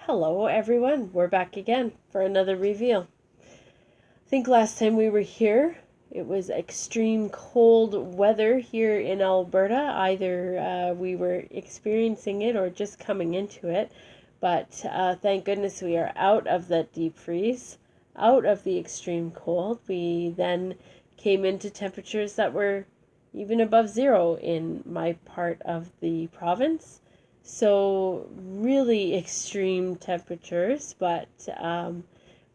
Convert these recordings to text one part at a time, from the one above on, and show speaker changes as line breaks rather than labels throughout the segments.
Hello everyone, we're back again for another reveal. I think last time we were here, it was extreme cold weather here in Alberta. Either we were experiencing it or just coming into it. But thank goodness we are out of that deep freeze, out of the extreme cold. We then came into temperatures that were even above zero in my part of the province. So really extreme temperatures, but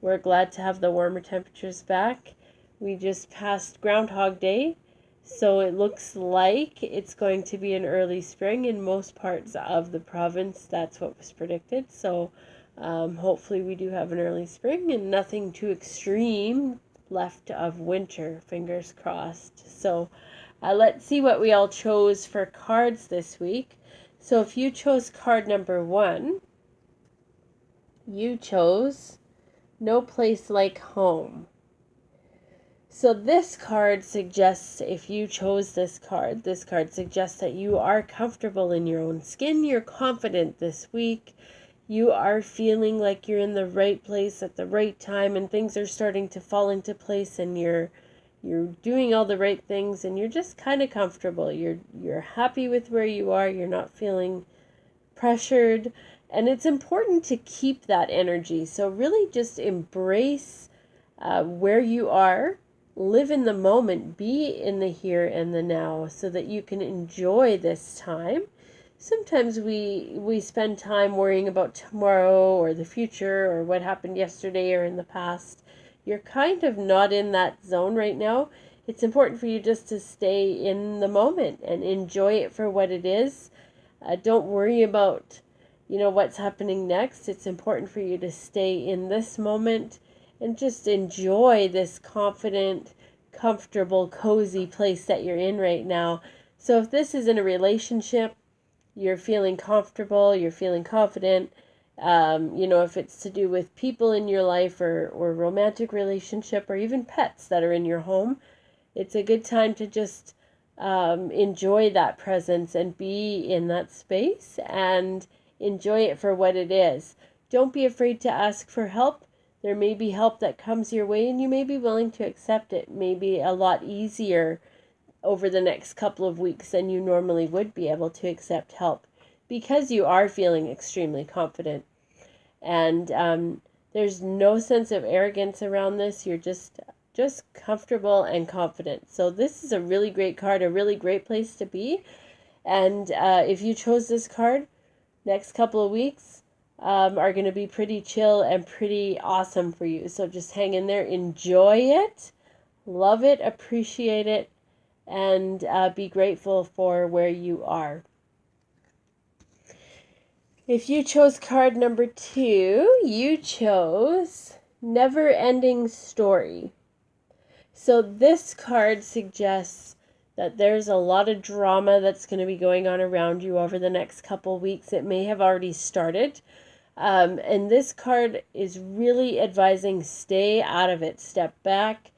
we're glad to have the warmer temperatures back. We just passed Groundhog Day, so it looks like it's going to be an early spring in most parts of the province. That's what was predicted. So hopefully we do have an early spring and nothing too extreme left of winter, fingers crossed. So let's see what we all chose for cards this week. So if you chose card number 1, you chose No Place Like Home. So this card suggests, if you chose this card suggests that you are comfortable in your own skin, you're confident this week, you are feeling like you're in the right place at the right time and things are starting to fall into place and you're doing all the right things and you're just kind of comfortable. You're happy with where you are. You're not feeling pressured. And it's important to keep that energy. So really just embrace where you are. Live in the moment. Be in the here and the now so that you can enjoy this time. Sometimes we spend time worrying about tomorrow or the future or what happened yesterday or in the past. You're kind of not in that zone right now. It's important for you just to stay in the moment and enjoy it for what it is. Don't worry about, what's happening next. It's important for you to stay in this moment and just enjoy this confident, comfortable, cozy place that you're in right now. So if this is in a relationship, you're feeling comfortable, you're feeling confident, if it's to do with people in your life or romantic relationship or even pets that are in your home, it's a good time to just enjoy that presence and be in that space and enjoy it for what it is. Don't be afraid to ask for help. There may be help that comes your way and you may be willing to accept it. Maybe a lot easier over the next couple of weeks than you normally would be able to accept help because you are feeling extremely confident. And there's no sense of arrogance around this. You're just comfortable and confident. So this is a really great card, a really great place to be. And if you chose this card, next couple of weeks are going to be pretty chill and pretty awesome for you. So just hang in there, enjoy it, love it, appreciate it, and be grateful for where you are. If you chose card number 2, you chose Never Ending Story. So this card suggests that there's a lot of drama that's going to be going on around you over the next couple weeks. It may have already started. And this card is really advising stay out of it. Step back,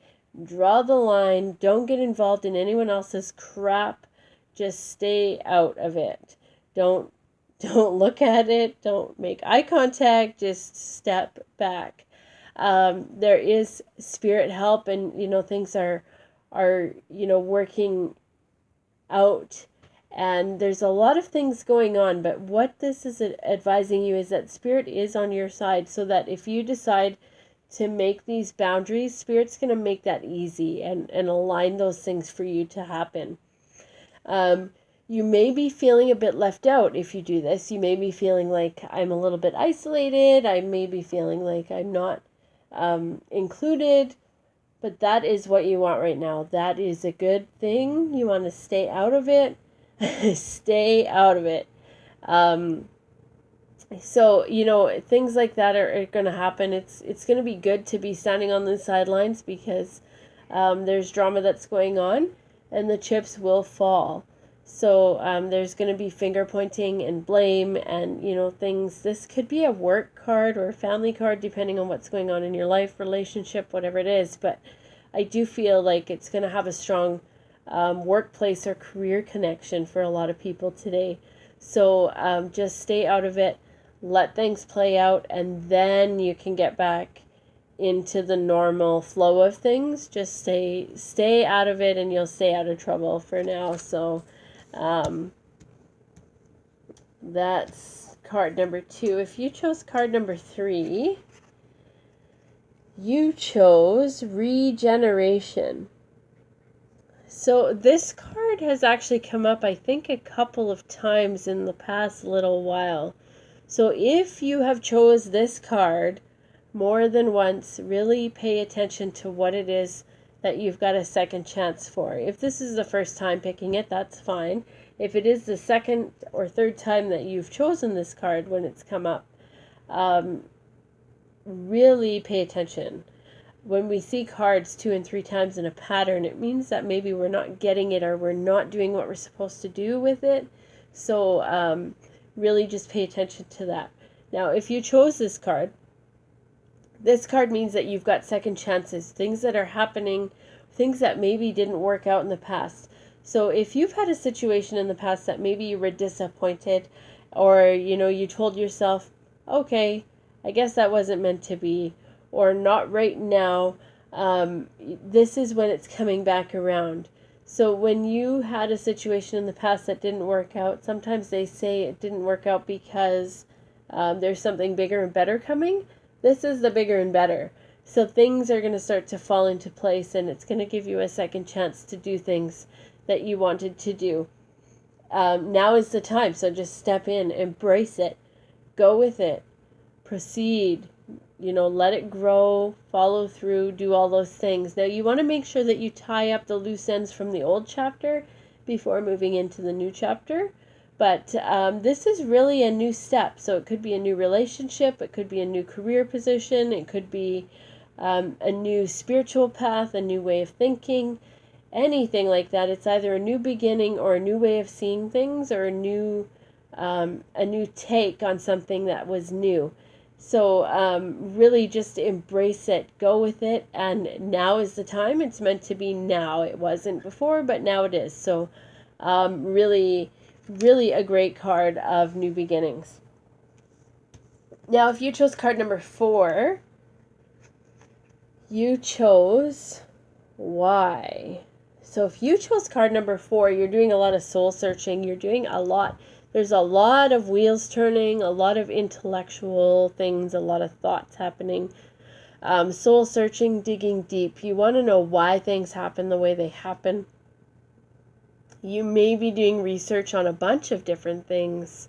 draw the line, don't get involved in anyone else's crap. Just stay out of it. Don't look at it. Don't make eye contact. Just step back. There is spirit help, and things are working out, and there's a lot of things going on. But what this is advising you is that spirit is on your side, so that if you decide to make these boundaries, spirit's going to make that easy and align those things for you to happen. You may be feeling a bit left out if you do this. You may be feeling like I'm a little bit isolated. I may be feeling like I'm not included. But that is what you want right now. That is a good thing. You want to stay out of it. Stay out of it. So, things like that are going to happen. It's going to be good to be standing on the sidelines because there's drama that's going on and the chips will fall. So there's going to be finger pointing and blame and, things. This could be a work card or a family card, depending on what's going on in your life, relationship, whatever it is. But I do feel like it's going to have a strong workplace or career connection for a lot of people today. So just stay out of it. let things play out, and then you can get back into the normal flow of things. Just stay out of it, and you'll stay out of trouble for now. So that's card number 2. If you chose card number 3, you chose regeneration. So this card has actually come up, I think, a couple of times in the past little while. So if you have chose this card more than once, really pay attention to what it is that you've got a second chance for. If this is the first time picking it, that's fine. If it is the second or third time that you've chosen this card when it's come up, really pay attention. When we see cards 2 and 3 times in a pattern, it means that maybe we're not getting it or we're not doing what we're supposed to do with it. So really just pay attention to that. Now, if you chose this card means that you've got second chances, things that are happening, things that maybe didn't work out in the past. So if you've had a situation in the past that maybe you were disappointed, or you told yourself, okay, I guess that wasn't meant to be, or not right now, this is when it's coming back around. So when you had a situation in the past that didn't work out, sometimes they say it didn't work out because there's something bigger and better coming. This is the bigger and better. So things are going to start to fall into place, and it's going to give you a second chance to do things that you wanted to do. Now is the time. So just step in, embrace it, go with it, proceed, let it grow, follow through, do all those things. Now you want to make sure that you tie up the loose ends from the old chapter before moving into the new chapter. But this is really a new step. So it could be a new relationship, it could be a new career position, it could be a new spiritual path, a new way of thinking, anything like that. It's either a new beginning or a new way of seeing things, or a new take on something that was new. So really just embrace it, go with it, and now is the time. It's meant to be now. It wasn't before, but now it is. So really a great card of new beginnings. Now, if you chose card number 4, you chose why. So if you chose card number 4, you're doing a lot of soul searching. There's a lot of wheels turning, a lot of intellectual things, a lot of thoughts happening. Soul searching, digging deep. You want to know why things happen the way they happen. You may be doing research on a bunch of different things.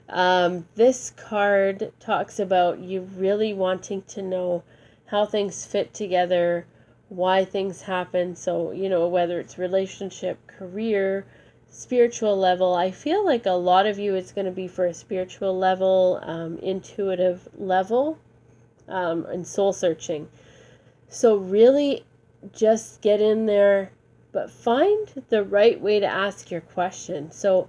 This card talks about you really wanting to know how things fit together, why things happen. So, whether it's relationship, career, spiritual level. I feel like a lot of you, it's going to be for a spiritual level, intuitive level, and soul searching. So really just get in there, but find the right way to ask your question. So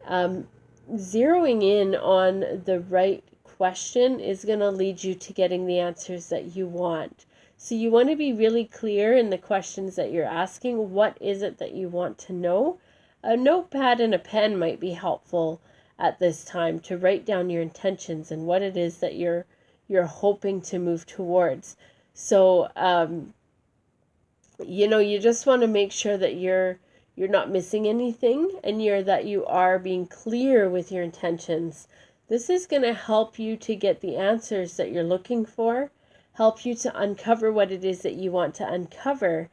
zeroing in on the right question is going to lead you to getting the answers that you want. So you want to be really clear in the questions that you're asking. What is it that you want to know? A notepad and a pen might be helpful at this time to write down your intentions and what it is that you're hoping to move towards. So you just want to make sure that you're not missing anything, and that you are being clear with your intentions. This is going to help you to get the answers that you're looking for, help you to uncover what it is that you want to uncover,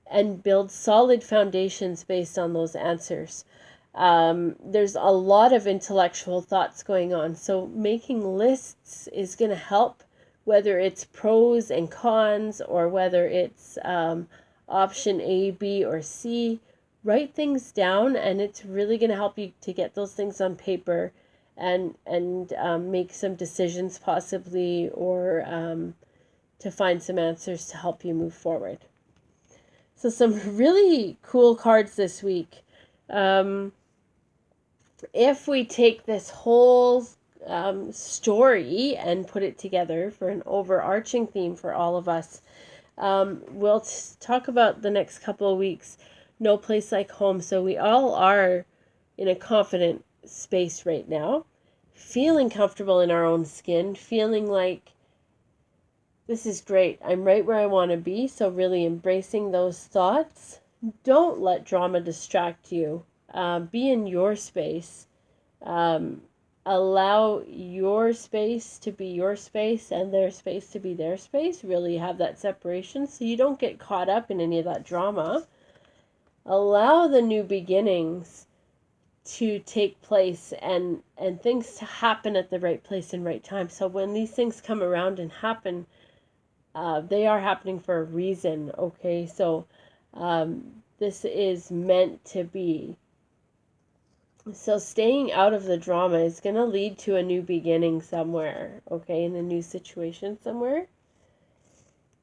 and build solid foundations based on those answers. There's a lot of intellectual thoughts going on, so making lists is going to help, whether it's pros and cons, or whether it's option A, B, or C. Write things down, and it's really going to help you to get those things on paper and make some decisions possibly, or to find some answers to help you move forward. So some really cool cards this week. If we take this whole story and put it together for an overarching theme for all of us, we'll talk about the next couple of weeks, no place like home. So we all are in a confident space right now. feeling comfortable in our own skin, feeling like this is great. I'm right where I want to be. So really embracing those thoughts. Don't let drama distract you. Be in your space. Um, Allow your space to be your space and their space to be their space. Really have that separation so you don't get caught up in any of that drama. Allow the new beginnings to take place and things to happen at the right place and right time. So when these things come around and happen, they are happening for a reason. Okay, so this is meant to be. So staying out of the drama is going to lead to a new beginning somewhere, okay, in a new situation somewhere.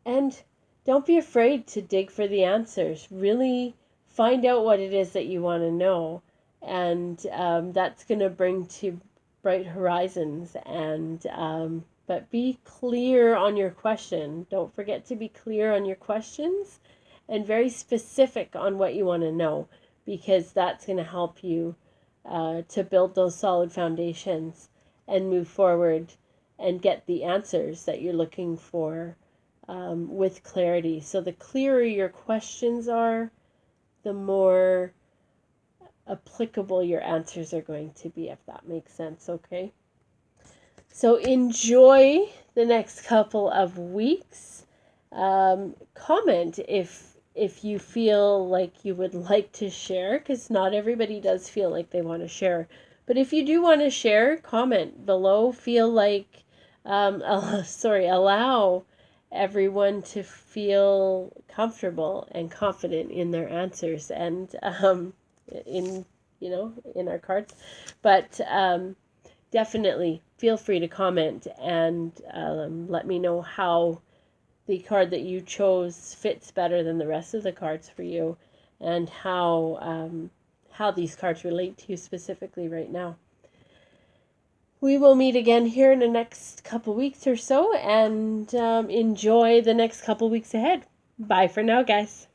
And don't be afraid to dig for the answers. Really find out what it is that you want to know. And that's going to bring to bright horizons. And but be clear on your question. Don't forget to be clear on your questions and very specific on what you want to know, because that's going to help you to build those solid foundations and move forward and get the answers that you're looking for with clarity. So the clearer your questions are, the more applicable your answers are going to be, if that makes sense, okay? So enjoy the next couple of weeks. Comment if you feel like you would like to share, because not everybody does feel like they want to share. But if you do want to share, comment below. Feel like, allow everyone to feel comfortable and confident in their answers and in our cards. But definitely feel free to comment and let me know how the card that you chose fits better than the rest of the cards for you, and how these cards relate to you specifically right now. We will meet again here in the next couple weeks or so, and enjoy the next couple weeks ahead. Bye for now, guys.